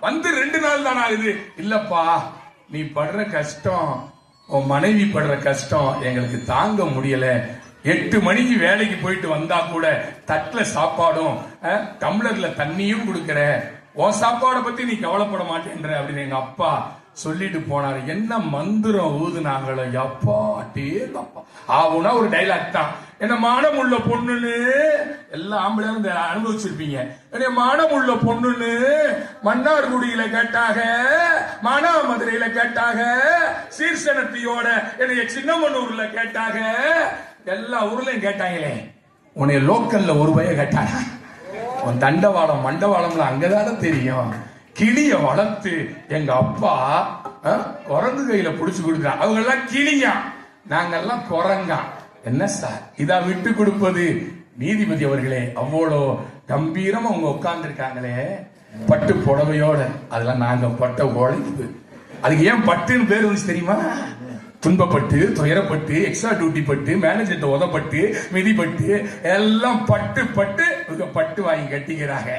வந்து 2 நாள் தான் ஆகுது. இல்லப்பா, நீ படுற கஷ்டம், உன் மனைவி படுற கஷ்டம் எங்களுக்கு தாங்க முடியல. 8 மணிக்கு வேலைக்கு போயிட்டு வந்தா கூட தட்டுல சாப்பாடும் டம்ளர்ல தண்ணியும் கொடுக்கற, உன் சாப்பாடை பத்தி நீ கவலைப்பட மாட்டேன்ற அப்படின்னு எங்க அப்பா சொல்லிட்டு போனாரு. என்ன மந்திரம் ஊதுனாங்களோ அப்பா, டேங்கப்பா. ஆவுனா ஒரு டைலாக் தான். என்ன மானம் உள்ள பொண்ணுன்னு எல்லா ஆம்பளையும் அனுபவிச்சிருப்பீங்க. என்ன மானம் உள்ள பொண்ணுன்னு மன்னார்குடியில கேட்டாக, மானாமதுரையில கேட்டாக, சீர்சனத்தியோட என்னைய சின்னமனூர்ல கேட்டாக, எல்லா ஊர்லயும் கேட்டாங்களே. உன்னைய லோக்கல்ல ஒரு பய கேட்டாங்க. உன் தண்டவாளம் மண்டவாளம்ல அங்கதான தெரியும். கிளிய வளர்த்து எங்க அப்பா குரங்கு கையில புடிச்சு கொடுக்குறான். அவங்க எல்லாம் கிளியா, நாங்கெல்லாம் குரங்கா. என்ன சார் இதா விட்டு கொடுப்பது? நீதிபதி அவர்களே, அவ்வளோ கம்பீரமா அவங்க உட்கார்ந்து இருக்காங்களே பட்டு புடவையோட, அதெல்லாம் நாங்க பட்ட உழைப்பு. அதுக்கு ஏன் பட்டுன்னு பேர் வந்து தெரியுமா? துன்பப்பட்டு, துயரப்பட்டு, எக்ஸ்ட்ரா டியூட்டி பட்டு, மேனேஜர் உதப்பட்டு, மிதிப்பட்டு, எல்லாம் பட்டு பட்டு பட்டு வாங்கி கட்டிக்கிறாங்க.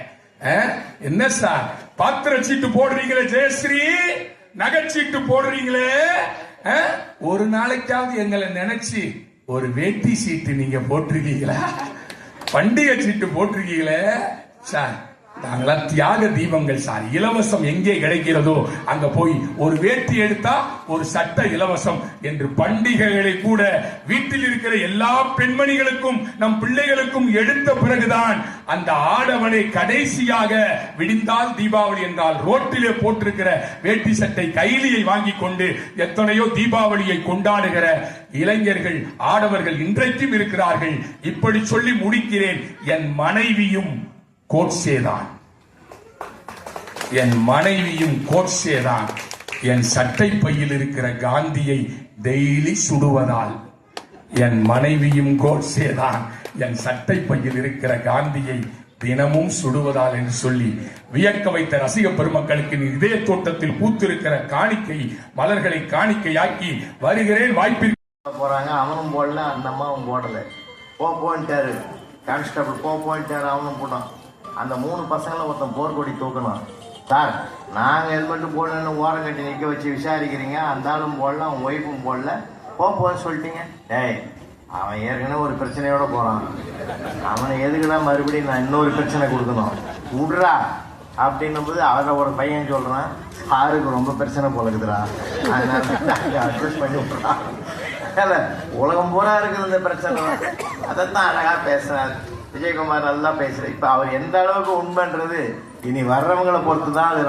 என்ன சார் பாத்திர சீட்டு போடுறீங்களே ஜெயஸ்ரீ, நகைச்சீட்டு போடுறீங்களே, ஒரு நாளைக்காவது எங்களை நினைச்சு ஒரு வேட்டி சீட்டு நீங்க போட்டிருக்கீங்களா? பண்டிகை சீட்டு போட்டிருக்கீங்களே சார். நாங்களா தியாக தீபங்கள் சார். இலவசம் எங்கே கிடைக்கிறதோ அங்க போய் ஒரு வேட்டி எடுத்தா ஒரு சட்டை இலவசம் என்று பண்டிகைகளை கூட வீட்டில் இருக்கிற எல்லா பெண்மணிகளுக்கும் நம் பிள்ளைகளுக்கும் எடுத்த பிறகுதான் அந்த ஆடவனை கடைசியாக விடிந்தால் தீபாவளி என்றால் ரோட்டிலே போட்டிருக்கிற வேட்டி சட்டை கைலியை வாங்கி கொண்டு எத்தனையோ தீபாவளியை கொண்டாடுகிற இளைஞர்கள், ஆடவர்கள் இன்றைக்கும் இருக்கிறார்கள். இப்படி சொல்லி முடிக்கிறேன். என் மனைவியும் கோட்சேதான், என் மனைவியும் கோட்சேதான். என் சட்டை பையில் இருக்கிற காந்தியை டெய்லி சுடுவதால் என் மனைவியும் கோட்சேதான். என் சட்டை பையில் இருக்கிற காந்தியை தினமும் சுடுவதால் என்று சொல்லி வியக்க வைத்த ரசிக பெருமக்களுக்கு இதய தோட்டத்தில் பூத்திருக்கிற காணிக்கை மலர்களை காணிக்கையாக்கி வருகிறேன். வாய்ப்பிற்கு போறாங்க. அவனும் போடல, அந்த அம்மாவும் போடல. போன்ட்டாரு கான்ஸ்டபிள், போன்ட்டாரு. அவனும் போட்டான். அந்த 3 பசங்களும் ஒருத்தன் போர்க்கொடி தூக்கணும். சார், நாங்கள் ஹெல்மெட்டு போடணுன்னு ஓரம் கட்டி நிற்க வச்சு விசாரிக்கிறீங்க. அந்த ஆளும் போடல, அவன் ஒய்ஃபும் போடல, போன்னு சொல்லிட்டீங்க. டேய், அவன் ஏற்கனவே ஒரு பிரச்சனையோட போறான். அவனை எதுக்குடா மறுபடியும் நான் இன்னொரு பிரச்சனை கொடுக்கணும்? விடுறா அப்படின்னும் போது அவரை ஒரு பையன் சொல்றான், சாருக்கு ரொம்ப பிரச்சனை போலக்குதுடா, அதனால அட்ஜஸ்ட் பண்ணி விட்டுறான். உலகம் பூரா இருக்குது இந்த பிரச்சனை. அதைத்தான் அழகா பேசுறாரு விஜயகுமார், நல்லா பேசுற. இப்ப அவர் எந்த அளவுக்கு உண்மைன்றது இனி வர்றவங்களை பொறுத்து தான் அது